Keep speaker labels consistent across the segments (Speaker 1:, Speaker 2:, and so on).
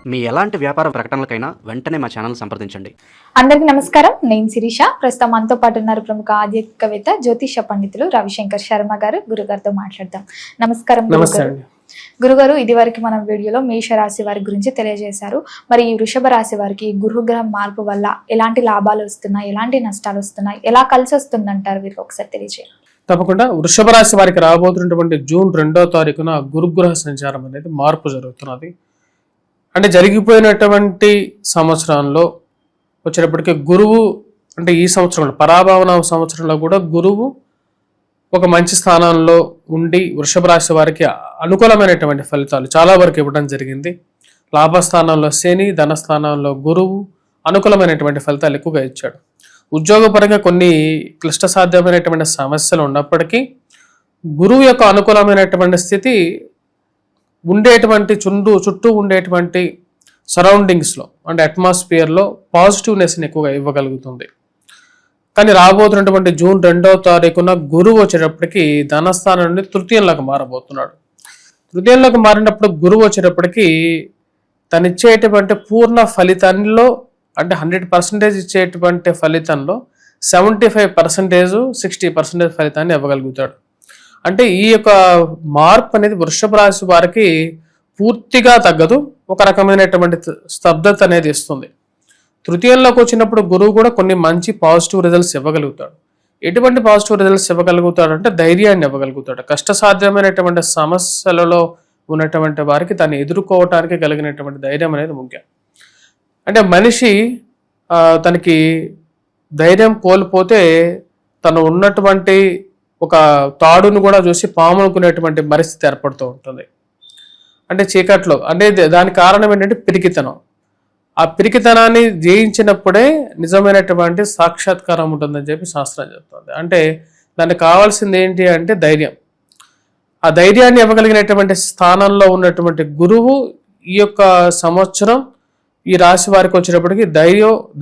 Speaker 1: మీ ఎలాంటి వ్యాపార ప్రకటనలకైనా వెంటనే మా ఛానల్ సంప్రదించండి.
Speaker 2: అందరికీ నమస్కారం. నేను శిరీష. ప్రస్తుతం మనతో పాటు ఉన్నారు ప్రముఖ ఆధ్యాత్మికవేత్త జ్యోతిష పండితులు రవిశంకర్ శర్మ గారు. గురుగారితో మాట్లాడదాం. నమస్కారం గురుగారు. ఇది వరకు మన వీడియోలో మేషరాశి వారి గురించి తెలియజేశారు. మరి ఈ వృషభ రాశి వారికి గురుగ్రహం మార్పు వల్ల ఎలాంటి లాభాలు వస్తున్నాయి, ఎలాంటి నష్టాలు వస్తున్నాయి, ఎలా కలిసి వస్తుందంటారు? వీరికి ఒకసారి తెలియజేయండి.
Speaker 3: తప్పకుండా. వృషభ రాశి వారికి రాబోతున్నటువంటి జూన్ 2వ తారీఖున గురుగ్రహ సంచారం అనేది మార్పు జరుగుతున్నది. అంటే జరిగిపోయినటువంటి సంవత్సరంలో వచ్చేటప్పటికి గురువు, అంటే ఈ సంవత్సరంలో పరాభవన సంవత్సరంలో కూడా గురువు ఒక మంచి స్థానంలో ఉండి వృషభ రాశి వారికి అనుకూలమైనటువంటి ఫలితాలు చాలా వరకు ఇవ్వడం జరిగింది. లాభస్థానంలో శని, ధనస్థానంలో గురువు అనుకూలమైనటువంటి ఫలితాలు ఎక్కువగా ఇచ్చాడు. ఉద్యోగపరంగా కొన్ని క్లిష్ట సాధ్యమైనటువంటి సమస్యలు ఉన్నప్పటికీ గురువు యొక్క అనుకూలమైనటువంటి స్థితి ఉండేటువంటి చుట్టూ ఉండేటువంటి సరౌండింగ్స్లో, అంటే అట్మాస్ఫియర్లో పాజిటివ్నెస్ని ఎక్కువగా ఇవ్వగలుగుతుంది. కానీ రాబోతున్నటువంటి జూన్ 2వ తారీఖున గురువు వచ్చేటప్పటికి ధనస్థానం నుండి తృతీయంలోకి మారబోతున్నాడు. తృతీయంలోకి మారినప్పుడు గురువు వచ్చేటప్పటికి తను ఇచ్చేటువంటి పూర్ణ ఫలితంలో, అంటే 100% ఇచ్చేటువంటి ఫలితంలో 75%, 60% ఫలితాన్ని ఇవ్వగలుగుతాడు. అంటే ఈ యొక్క మార్పు అనేది వృషభ రాశి వారికి పూర్తిగా తగ్గదు, ఒక రకమైనటువంటి స్తబ్దత అనేది ఇస్తుంది. తృతీయంలోకి వచ్చినప్పుడు గురువు కూడా కొన్ని మంచి పాజిటివ్ రిజల్ట్స్ ఇవ్వగలుగుతాడు. ఎటువంటి పాజిటివ్ రిజల్ట్స్ ఇవ్వగలుగుతాడు అంటే ధైర్యాన్ని ఇవ్వగలుగుతాడు. కష్టసాధ్యమైనటువంటి సమస్యలలో ఉన్నటువంటి వారికి దాన్ని ఎదుర్కోవటానికి కలిగినటువంటి ధైర్యం అనేది ముఖ్యం. అంటే మనిషి తనకి ధైర్యం కోల్పోతే తను ఉన్నటువంటి ఒక తాడును కూడా చూసి పాము అనుకునేటువంటి పరిస్థితి ఏర్పడుతూ ఉంటుంది. అంటే చీకట్లో, అంటే దానికి కారణం ఏంటంటే పిరికితనం. ఆ పిరికితనాన్ని జయించినప్పుడే నిజమైనటువంటి సాక్షాత్కారం ఉంటుందని చెప్పి శాస్త్రం చెప్తుంది. అంటే దానికి కావాల్సింది ఏంటి అంటే ధైర్యం. ఆ ధైర్యాన్ని ఇవ్వగలిగినటువంటి స్థానంలో ఉన్నటువంటి గురువు ఈ యొక్క సంవత్సరం ఈ రాశి వారికి వచ్చేటప్పటికి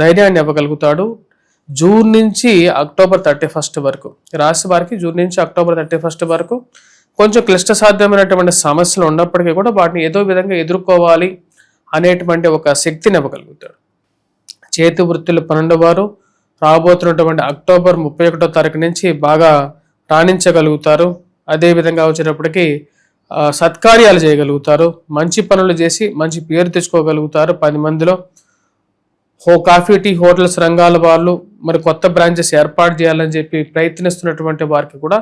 Speaker 3: ధైర్యాన్ని ఇవ్వగలుగుతాడు. జూన్ నుంచి అక్టోబర్ 31 వరకు, రాశి వారికి జూన్ నుంచి అక్టోబర్ 31 వరకు కొంచెం క్లిష్ట సాధ్యమైనటువంటి సమస్యలు ఉన్నప్పటికీ కూడా వాటిని ఏదో విధంగా ఎదుర్కోవాలి అనేటువంటి ఒక శక్తిని ఇవ్వగలుగుతాడు. చేతి వృత్తులు 12 వారు రాబోతున్నటువంటి అక్టోబర్ 31వ తారీఖు నుంచి బాగా రాణించగలుగుతారు. అదేవిధంగా వచ్చేటప్పటికి సత్కార్యాలు చేయగలుగుతారు, మంచి పనులు చేసి మంచి పేరు తెచ్చుకోగలుగుతారు 10 మందిలో. కాఫీ, టీ, హోటల్స్ రంగాల వాళ్ళు మరి కొత్త బ్రాంచెస్ ఏర్పాటు చేయాలని చెప్పి ప్రయత్నిస్తున్నటువంటి వారికి కూడా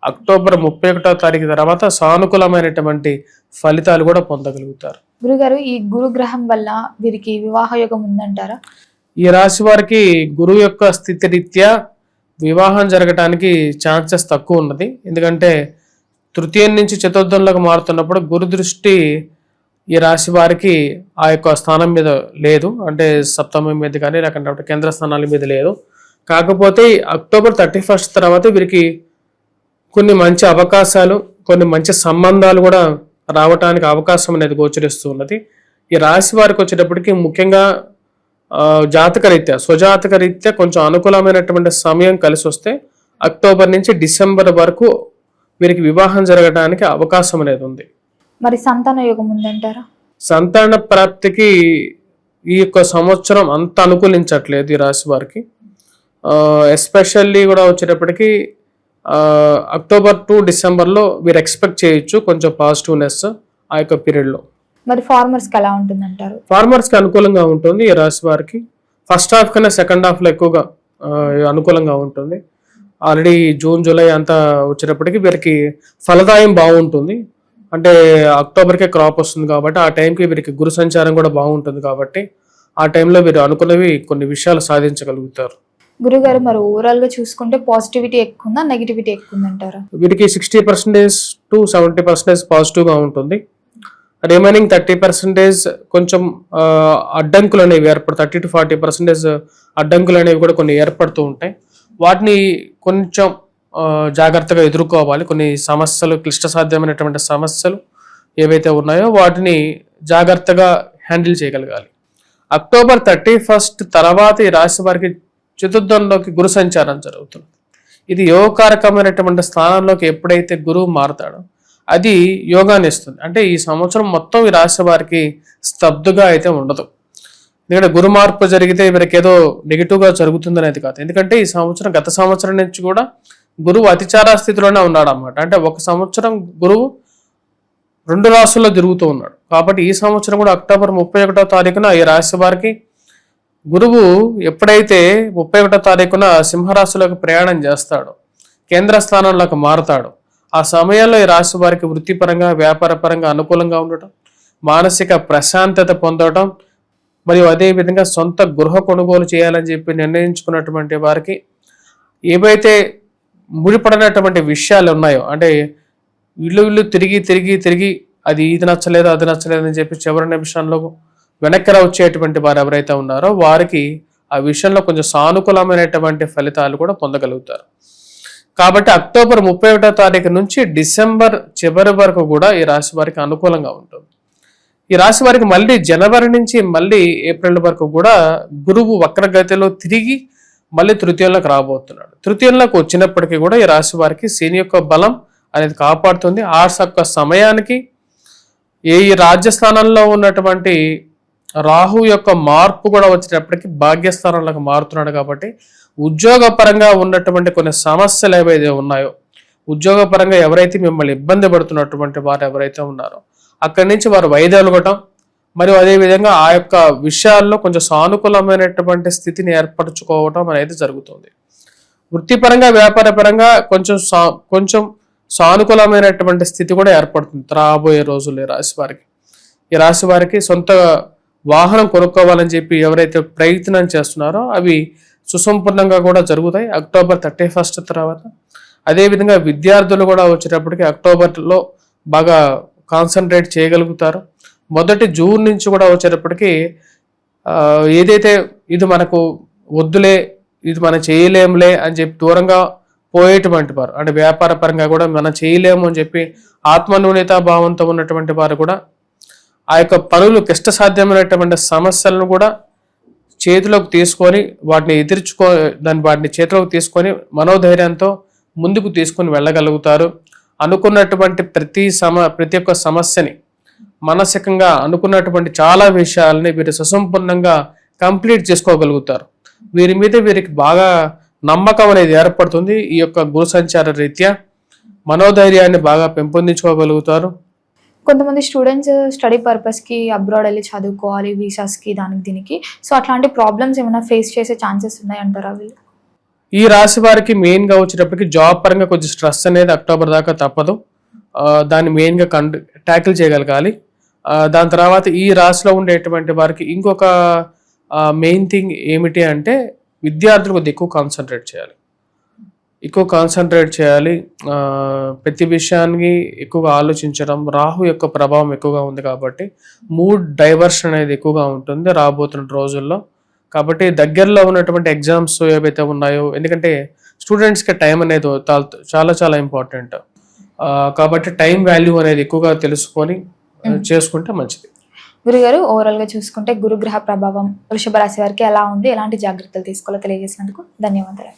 Speaker 3: అక్టోబర్ 31వ తారీఖు తర్వాత సానుకూలమైనటువంటి ఫలితాలు కూడా పొందగలుగుతారు.
Speaker 2: గురుగారు, ఈ గురుగ్రహం వల్ల వీరికి వివాహ యోగం ఉందంటారా?
Speaker 3: ఈ రాశి వారికి గురువు యొక్క స్థితి రీత్యా వివాహం జరగటానికి ఛాన్సెస్ తక్కువ ఉన్నది. ఎందుకంటే తృతీయం నుంచి చతుర్థంలోకి మారుతున్నప్పుడు గురు దృష్టి ఈ రాశి వారికి ఆ యొక్క స్థానం మీద లేదు, అంటే సప్తమం మీద కానీ లేకుంటే కేంద్ర స్థానాల మీద లేదు. కాకపోతే అక్టోబర్ 31 తర్వాత వీరికి కొన్ని మంచి అవకాశాలు, కొన్ని మంచి సంబంధాలు కూడా రావటానికి అవకాశం అనేది గోచరిస్తూ ఉన్నది. ఈ రాశి వారికి వచ్చేటప్పటికి ముఖ్యంగా స్వజాతక రీత్యా కొంచెం అనుకూలమైనటువంటి సమయం కలిసి వస్తే అక్టోబర్ నుంచి డిసెంబర్ వరకు వీరికి వివాహం జరగడానికి అవకాశం అనేది ఉంది.
Speaker 2: మరి సంతాన యోగం ఉందంటారా?
Speaker 3: సంతాన ప్రాప్తికి ఈ యొక్క సంవత్సరం అంత అనుకూలించట్లేదు ఈ రాశి వారికి. ఎస్పెషల్లీ కూడా వచ్చేటప్పటికి అక్టోబర్ టు డిసెంబర్లో మీరు ఎక్స్పెక్ట్ చేయొచ్చు కొంచెం పాజిటివ్నెస్ ఆ యొక్క పీరియడ్లో.
Speaker 2: మరి ఫార్మర్స్కి ఎలా ఉంటుందంటారు?
Speaker 3: ఫార్మర్స్కి అనుకూలంగా ఉంటుంది ఈ రాశి వారికి. ఫస్ట్ హాఫ్ కన్నా సెకండ్ హాఫ్లో ఎక్కువగా అనుకూలంగా ఉంటుంది. ఆల్రెడీ జూన్, జూలై అంతా వచ్చేటప్పటికి వీరికి ఫలదాయం బాగుంటుంది. అంటే అక్టోబర్కే క్రాప్ వస్తుంది కాబట్టి ఆ టైంకి వీరికి గురు సంచారం కూడా బాగుంటుంది కాబట్టి ఆ టైంలో వీరు అనుకున్నవి కొన్ని విషయాలు సాధించగలుగుతారు.
Speaker 2: గురుగారు, మరి ఓవరాల్ గా చూసుకుంటే పాజిటివిటీ ఎక్కువ ఉందా, నెగిటివిటీ ఎక్కువ ఉందంటారా?
Speaker 3: వీరికి 60% to 70% పాజిటివ్గా ఉంటుంది. రిమైనింగ్ 30% కొంచెం అడ్డంకులు అనేవి 30 to 40% అడ్డంకులు అనేవి కూడా కొన్ని ఏర్పడుతూ ఉంటాయి. వాటిని కొంచెం జాగ్రత్తగా ఎదుర్కోవాలి. కొన్ని సమస్యలు, క్లిష్ట సాధ్యమైనటువంటి సమస్యలు ఏవైతే ఉన్నాయో వాటిని జాగ్రత్తగా హ్యాండిల్ చేయగలగాలి. అక్టోబర్ 31 తర్వాత ఈ రాశి వారికి చతుర్థంలోకి గురు సంచారం జరుగుతుంది. ఇది యోగకారకమైనటువంటి స్థానంలోకి ఎప్పుడైతే గురువు మారతాడో అది యోగాన్ని ఇస్తుంది. అంటే ఈ సంవత్సరం మొత్తం ఈ రాశి వారికి స్తబ్దుగా అయితే ఉండదు. ఎందుకంటే గురు మార్పు జరిగితే వీరికి ఏదో నెగిటివ్గా జరుగుతుందనేది కాదు. ఎందుకంటే ఈ సంవత్సరం గత సంవత్సరం నుంచి కూడా గురువు అతిచార స్థితిలోనే ఉన్నాడు అన్నమాట. అంటే ఒక సంవత్సరం గురువు 2 రాశుల్లో తిరుగుతూ ఉన్నాడు. కాబట్టి ఈ సంవత్సరం కూడా అక్టోబర్ 31వ తారీఖున ఈ రాశి వారికి గురువు ఎప్పుడైతే 31వ తారీఖున సింహరాశిలోకి ప్రయాణం చేస్తాడో, కేంద్ర స్థానంలోకి మారుతాడు, ఆ సమయంలో ఈ రాశి వారికి వృత్తిపరంగా వ్యాపారపరంగా అనుకూలంగా ఉండటం, మానసిక ప్రశాంతత పొందడం, మరియు అదేవిధంగా సొంత గృహ కొనుగోలు చేయాలని చెప్పి నిర్ణయించుకున్నటువంటి వారికి ఏవైతే ముడిపడినటువంటి విషయాలు ఉన్నాయో, అంటే ఇల్లు తిరిగి అది ఇది నచ్చలేదు అది నచ్చలేదు అని చెప్పి చివరి నిమిషంలో వెనక్కి వచ్చేటువంటి వారు ఎవరైతే ఉన్నారో వారికి ఆ విషయంలో కొంచెం సానుకూలమైనటువంటి ఫలితాలు కూడా పొందగలుగుతారు. కాబట్టి అక్టోబర్ 31వ తారీఖు నుంచి డిసెంబర్ చివరి వరకు కూడా ఈ రాశి వారికి అనుకూలంగా ఉంటుంది. ఈ రాశి వారికి మళ్ళీ జనవరి నుంచి మళ్ళీ ఏప్రిల్ వరకు కూడా గురువు వక్రగతిలో తిరిగి మళ్ళీ తృతీయంలోకి రాబోతున్నాడు. తృతీయంలోకి వచ్చినప్పటికీ కూడా ఈ రాశి వారికి శని యొక్క బలం అనేది కాపాడుతుంది. ఆ యొక్క సమయానికి ఈ రాజ్యస్థానంలో ఉన్నటువంటి రాహు యొక్క మార్పు కూడా వచ్చేటప్పటికి భాగ్యస్థానంలోకి మారుతున్నాడు. కాబట్టి ఉద్యోగపరంగా ఉన్నటువంటి కొన్ని సమస్యలు ఏవైతే ఉన్నాయో, ఉద్యోగపరంగా ఎవరైతే మిమ్మల్ని ఇబ్బంది పడుతున్నటువంటి వారు ఎవరైతే ఉన్నారో అక్కడి నుంచి వారు వైదొలగటం, మరియు అదేవిధంగా ఆ యొక్క విషయాల్లో కొంచెం సానుకూలమైనటువంటి స్థితిని ఏర్పరచుకోవటం అనేది జరుగుతుంది. వృత్తిపరంగా వ్యాపారపరంగా కొంచెం సానుకూలమైనటువంటి స్థితి కూడా ఏర్పడుతుంది రాబోయే రోజుల్లో ఈ రాశి వారికి సొంత వాహనం కొనుక్కోవాలని చెప్పి ఎవరైతే ప్రయత్నం చేస్తున్నారో అవి సుసంపూర్ణంగా కూడా జరుగుతాయి అక్టోబర్ 31 తర్వాత. అదేవిధంగా విద్యార్థులు కూడా వచ్చేటప్పటికి అక్టోబర్లో బాగా కాన్సన్ట్రేట్ చేయగలుగుతారు. మొదటి జూన్ నుంచి కూడా వచ్చేటప్పటికి ఏదైతే ఇది మనకు వద్దులే, ఇది మనం చేయలేములే అని చెప్పి దూరంగా పోయేటువంటి వారు, అంటే వ్యాపార పరంగా కూడా మనం చేయలేము అని చెప్పి ఆత్మన్యూనత భావంతో ఉన్నటువంటి వారు కూడా ఆ యొక్క పనులు కష్టసాధ్యమైనటువంటి సమస్యలను కూడా చేతిలోకి తీసుకొని వాటిని వాటిని చేతిలోకి తీసుకొని మనోధైర్యంతో ముందుకు తీసుకొని వెళ్ళగలుగుతారు. అనుకున్నటువంటి ప్రతి ఒక్క సమస్యని మానసికంగా అనుకున్నటువంటి చాలా విషయాలని వీరు సుసంపూర్ణంగా కంప్లీట్ చేసుకోగలుగుతారు. వీరికి బాగా నమ్మకం అనేది ఏర్పడుతుంది. ఈ యొక్క గురు సంచార రీత్యా మనోధైర్యాన్ని బాగా పెంపొందించుకోగలుగుతారు.
Speaker 2: కొంతమంది స్టూడెంట్స్ స్టడీ పర్పస్కి అబ్రాడ్ వెళ్ళి చదువుకోవాలి, వీసాస్కి దీనికి, సో అట్లాంటి ప్రాబ్లమ్స్ ఏమైనా ఫేస్ చేసే ఛాన్సెస్ ఉన్నాయంటారా వీళ్ళు?
Speaker 3: ఈ రాశి వారికి మెయిన్గా వచ్చేటప్పటికి జాబ్ పరంగా కొంచెం స్ట్రెస్ అనేది అక్టోబర్ దాకా తప్పదు. దాన్ని మెయిన్గా ట్యాకిల్ చేయగలగాలి. దాని తర్వాత ఈ రాశిలో ఉండేటువంటి వారికి ఇంకొక మెయిన్ థింగ్ ఏమిటి అంటే విద్యార్థులు కొద్దిగా ఎక్కువ కాన్సన్ట్రేట్ చేయాలి. ప్రతి విషయానికి ఎక్కువగా ఆలోచించడం, రాహు యొక్క ప్రభావం ఎక్కువగా ఉంది కాబట్టి మూడ్ డైవర్షన్ అనేది ఎక్కువగా ఉంటుంది రాబోతున్న రోజుల్లో. కాబట్టి దగ్గరలో ఉన్నటువంటి ఎగ్జామ్స్ ఏవైతే ఉన్నాయో, ఎందుకంటే స్టూడెంట్స్కి టైం అనేది చాలా చాలా ఇంపార్టెంట్. కాబట్టి టైం వాల్యూ అనేది ఎక్కువగా తెలుసుకొని చేసుకుంటే మంచిది.
Speaker 2: గురుగారు, ఓవరాల్గా చూసుకుంటే గురుగ్రహ ప్రభావం వృషభ రాశి వారికి ఎలా ఉంది, ఎలాంటి జాగ్రత్తలు తీసుకోవాలో తెలియజేసినందుకు ధన్యవాదాలు.